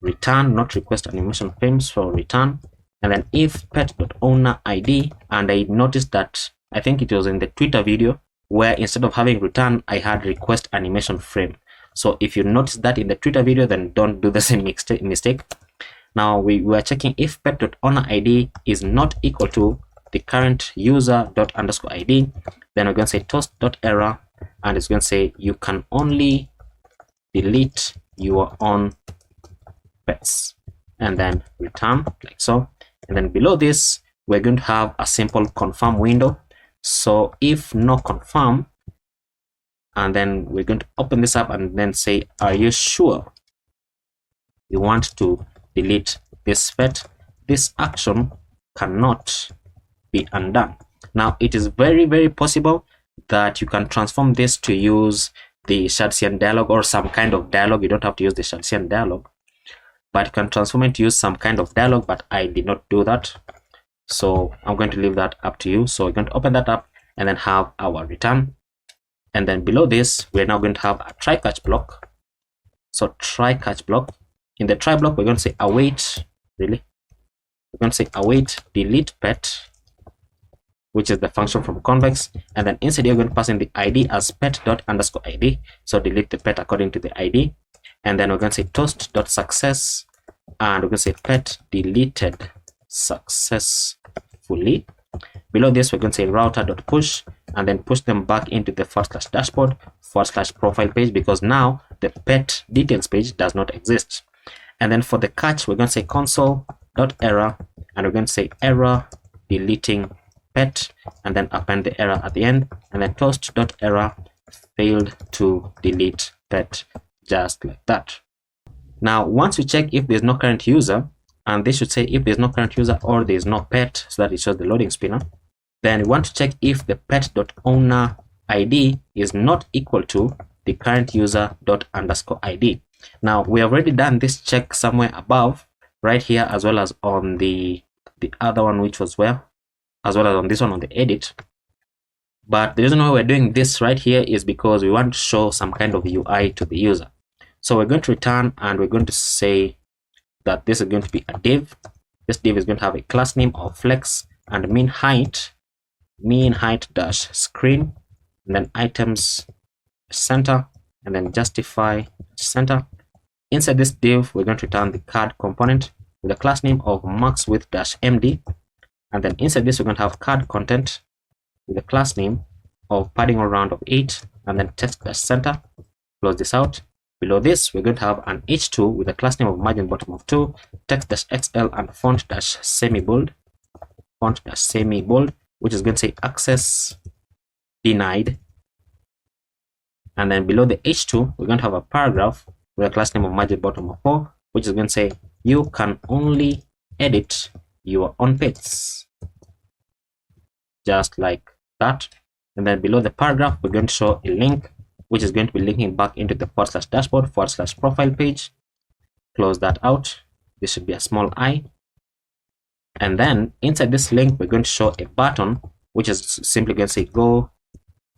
not request animation frames for return. And then if pet.ownerID, and I noticed that I think it was in the Twitter video where instead of having return, I had request animation frame. So if you notice that in the Twitter video, then don't do the same mistake. Now we are checking if pet.ownerID is not equal to the current user._id, then we're going to say toast.error, and it's going to say you can only delete your own pets, and then return like so. And then below this, we're going to have a simple confirm window. So if no confirm, and then we're going to open this up and then say, are you sure you want to delete this pet? This action cannot be undone. Now it is very, very possible that you can transform this to use the Shadsian dialog or some kind of dialog. You don't have to use the Shadsian dialog, but you can transform it to use some kind of dialog, but I did not do that. So I'm going to leave that up to you. So we're going to open that up and then have our return. And then below this, we're now going to have a try catch block. So try catch block. In the try block, we're going to say await, we're going to say await delete pet, which is the function from convex. And then inside you're going to pass in the ID as pet._id. So delete the pet according to the ID. And then we're going to say toast.success, and we're going to say pet deleted successfully. Below this, we're going to say router.push, and then push them back into the /dashboard /profile page, because now that the pet details page does not exist. And then for the catch, we're going to say console.error, and we're going to say error deleting pet, and then append the error at the end, and then toast.error failed to delete pet, just like that. Now, once we check if there's no current user, and this should say if there's no current user or there's no pet, so that it shows the loading spinner, then we want to check if the pet.owner ID is not equal to the current user._ID. Now, we have already done this check somewhere above, right here, as well as on the other one, which was where, as well as on this one on the edit. But the reason why we're doing this right here is because we want to show some kind of UI to the user. So we're going to return, and we're going to say that this is going to be a div. This div is going to have a class name of flex and mean height dash screen, and then items center, and then justify center. Inside this div, we're going to return the card component with a class name of max width dash md, and then inside this, we're going to have card content with a class name of padding all round of 8, and then text dash center. Close this out. Below this, we're going to have an h2 with a class name of margin bottom of 2, text dash xl, and font dash semi bold, which is going to say access denied. And then below the h2, we're going to have a paragraph with a class name of margin bottom of 4, which is going to say you can only edit your own pets, just like that. And then below the paragraph, we're going to show a link, which is going to be linking back into the /dashboard/profile page. Close that out. This should be a small I. And then inside this link, we're going to show a button, which is simply going to say go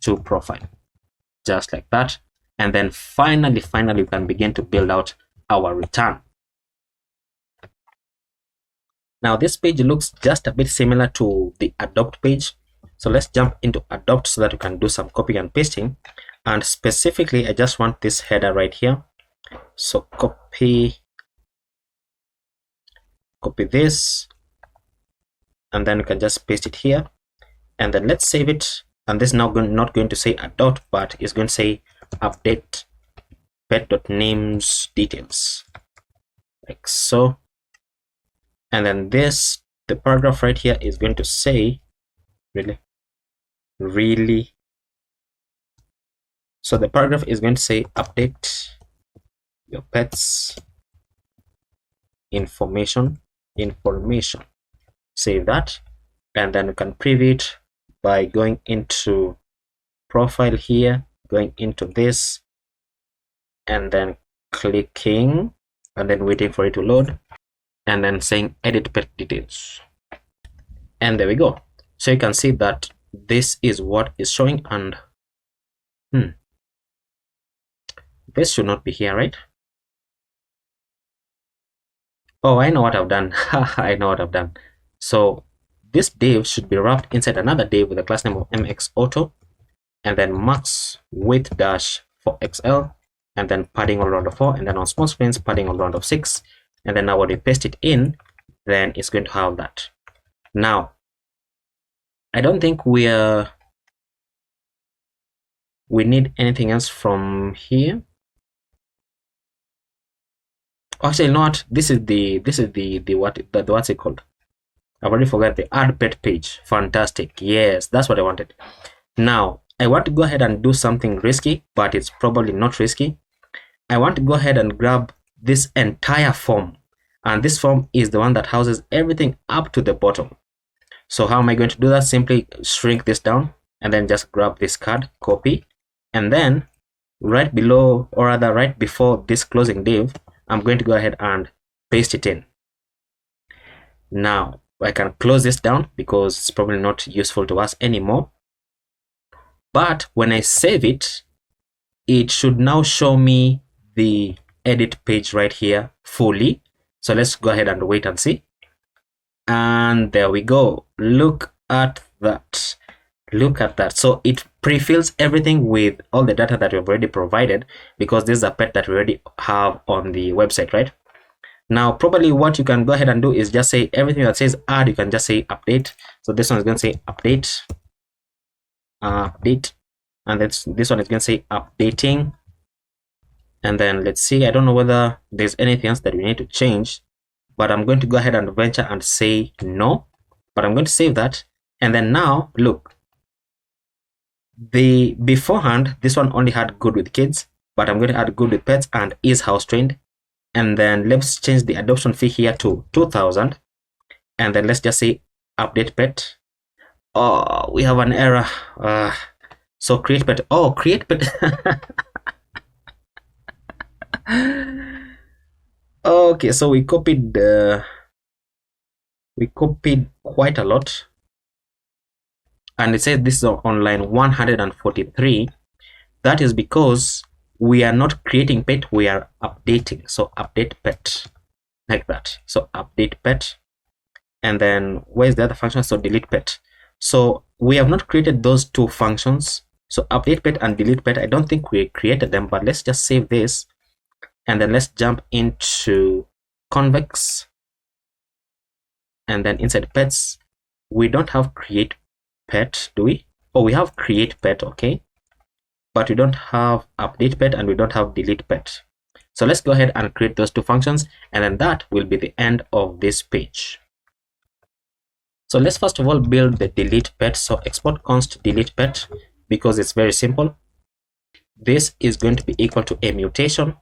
to profile, just like that. And then finally, we can begin to build out our return. Now, this page looks just a bit similar to the adopt page. So let's jump into adopt so that we can do some copying and pasting. And specifically, I just want this header right here. So copy this, and then we can just paste it here. And then let's save it. And this is now not going to say adopt, but it's going to say update pet.names details, like so. And then the paragraph right here is going to say really. So the paragraph is going to say update your pets information. Save that, and then you can preview it by going into profile here, going into this, and then clicking, and then waiting for it to load, and then saying edit pet details. And there we go. So you can see that this is what is showing, and this should not be here, right? Oh, I know what I've done. I know what I've done. So this div should be wrapped inside another div with a class name of mxauto, and then max width dash for xl, and then padding all around of 4, and then on small screens padding all around of 6. And then now when we paste it in, then it's going to have that. Now, I don't think we need anything else from here. Actually, not. This is the what's it called? I've already forgot, the add pet page. Fantastic. Yes, that's what I wanted. Now, I want to go ahead and do something risky, but it's probably not risky. I want to go ahead and grab this entire form, and this form is the one that houses everything up to the bottom. So how am I going to do that? Simply shrink this down, and then just grab this card, copy, and then right below, or rather right before this closing div, I'm going to go ahead and paste it in. Now I can close this down because it's probably not useful to us anymore. But when I save it, it should now show me the edit page right here fully. So let's go ahead and wait and see. And there we go. Look at that. Look at that. So it pre-fills everything with all the data that we've already provided, because this is a pet that we already have on the website, right? Now, probably what you can go ahead and do is just say everything that says add, you can just say update. So this one is going to say update, and this one is going to say updating, And then let's see, I don't know whether there's anything else that we need to change, but I'm going to go ahead and venture and say no, but I'm going to save that. And then now look, the beforehand, this one only had good with kids, but I'm going to add good with pets and is house trained. And then let's change the adoption fee here to 2,000. And then let's just say update pet. Oh, we have an error. So create pet. Oh, create pet. Okay, so we copied quite a lot, and it says this is on line 143. That is because we are not creating pet, we are updating. So update pet, like that. So update pet, and then where's the other function? So delete pet. So we have not created those two functions. So update pet and delete pet, I don't think we created them, but let's just save this. And then let's jump into convex. And then inside pets, we don't have create pet, do we? Oh, we have create pet, okay. But we don't have update pet and we don't have delete pet. So let's go ahead and create those two functions. And then that will be the end of this page. So let's first of all build the delete pet. So export const delete pet, because it's very simple. This is going to be equal to a mutation.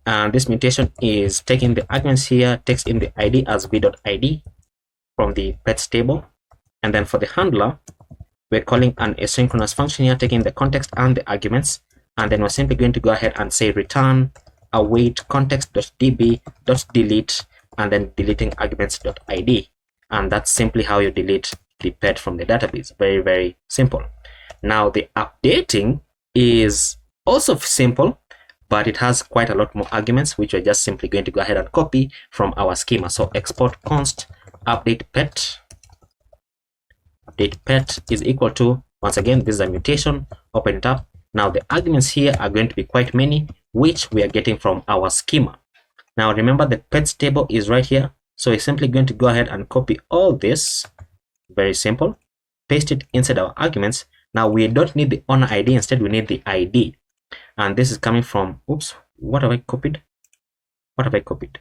And this mutation is taking the arguments here, takes in the ID as v.id from the pets table. And then for the handler, we're calling an asynchronous function here, taking the context and the arguments. And then we're simply going to go ahead and say return await context.db.delete and then deleting arguments.id. And that's simply how you delete the pet from the database. Very, very simple. Now the updating is also simple, but it has quite a lot more arguments, which we're just simply going to go ahead and copy from our schema. So export const update pet. Update pet is equal to, once again, this is a mutation, open it up. Now the arguments here are going to be quite many, which we are getting from our schema. Now remember the pets table is right here. So we're simply going to go ahead and copy all this. Very simple. Paste it inside our arguments. Now we don't need the owner ID, instead we need the ID. And this is coming from, oops, what have I copied? What have I copied?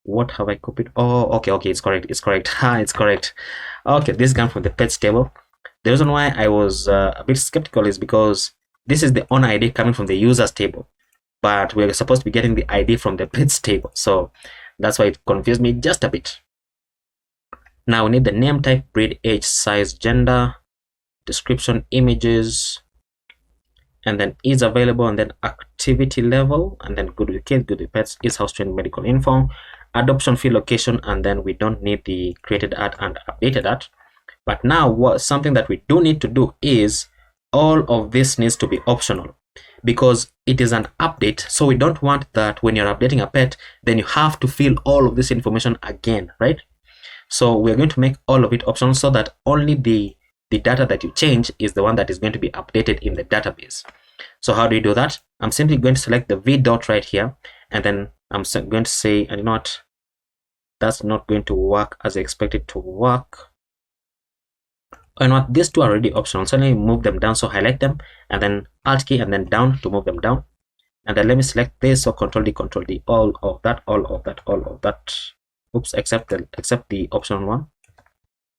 What have I copied? Oh, okay, it's correct, it's correct. It's correct. Okay, this comes from the pets table. The reason why I was a bit skeptical is because this is the owner ID coming from the users table, but we're supposed to be getting the ID from the pets table. So that's why it confused me just a bit. Now we need the name type, breed, age, size, gender, description, images, and then is available, and then activity level, and then good with kids, good with pets, is house trained, medical info, adoption fee, location, and then we don't need the created at and updated at. But now something that we do need to do is all of this needs to be optional, because it is an update. So we don't want that when you're updating a pet, then you have to fill all of this information again, right? So we're going to make all of it optional so that only the data that you change is the one that is going to be updated in the database. So how do you do that? I'm simply going to select the v dot right here, and then I'm going to say, and you know what, that's not going to work as I expect it to work. You know what, these two are already optional, so let me move them down. So highlight them and then alt key and then down to move them down, and then let me select this. So control D, all of that, all of that, all of that. Oops, except the optional one.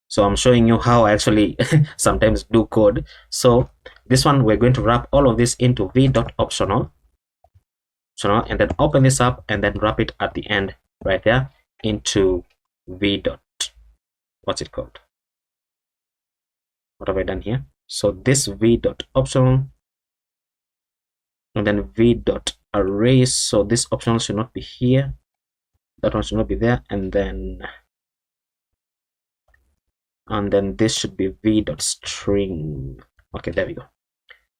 So I'm showing you how I actually sometimes do code. So this one, we're going to wrap all of this into v.optional, and then open this up and then wrap it at the end right there into v. What's it called? What have I done here? So this v.optional, and then v.array. So this optional should not be here. That one should not be there, and then this should be v.string. Okay, there we go.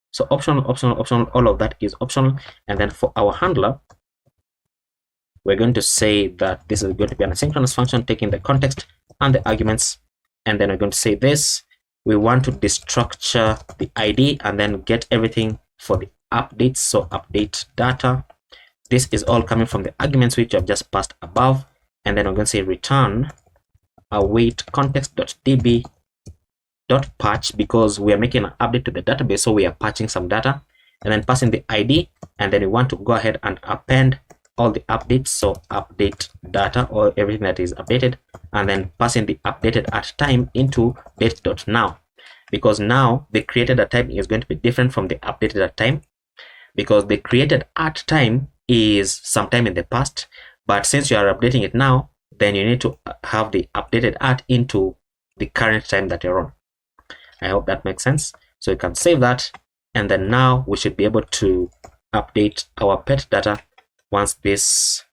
So optional, all of that is optional. And then for our handler, we're going to say that this is going to be an asynchronous function taking the context and the arguments. And then we're going to say this, we want to destructure the ID and then get everything for the updates. So update data. This is all coming from the arguments which I've just passed above. And then we're going to say return await context.db.patch, because we are making an update to the database, so we are patching some data. and then pass in the ID, and then we want to go ahead and append all the updates. So update data, or everything that is updated, and then pass in the updated at time into date.now, because now the created at time is going to be different from the updated at time, because the created at time is sometime in the past, but since you are updating it now, then you need to have the updated at into the current time that you're on. I hope that makes sense. So you can save that, and then now we should be able to update our pet data once this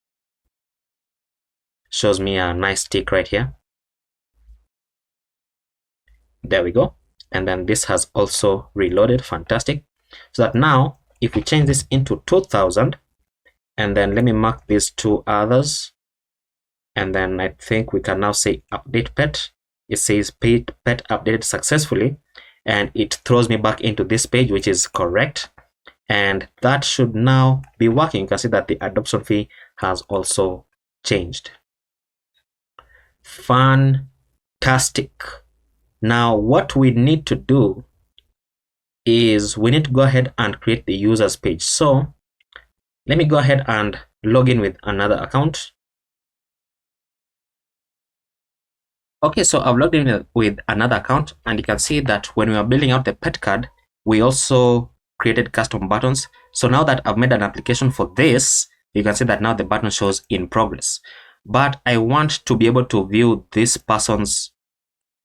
shows me a nice tick right here. There we go. And then this has also reloaded. Fantastic. So that now if we change this into 2000, and then let me mark these two others, and then I think we can now say update pet. It says pet updated successfully, and it throws me back into this page, which is correct, and that should now be working. You can see that the adoption fee has also changed. Fantastic. Now what we need to do is we need to go ahead and create the users page. So let me go ahead and log in with another account. Okay, so I've logged in with another account, and you can see that when we are building out the pet card, we also created custom buttons. So now that I've made an application for this, you can see that now the button shows in progress. But I want to be able to view this person's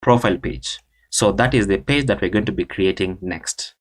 profile page. So that is the page that we're going to be creating next.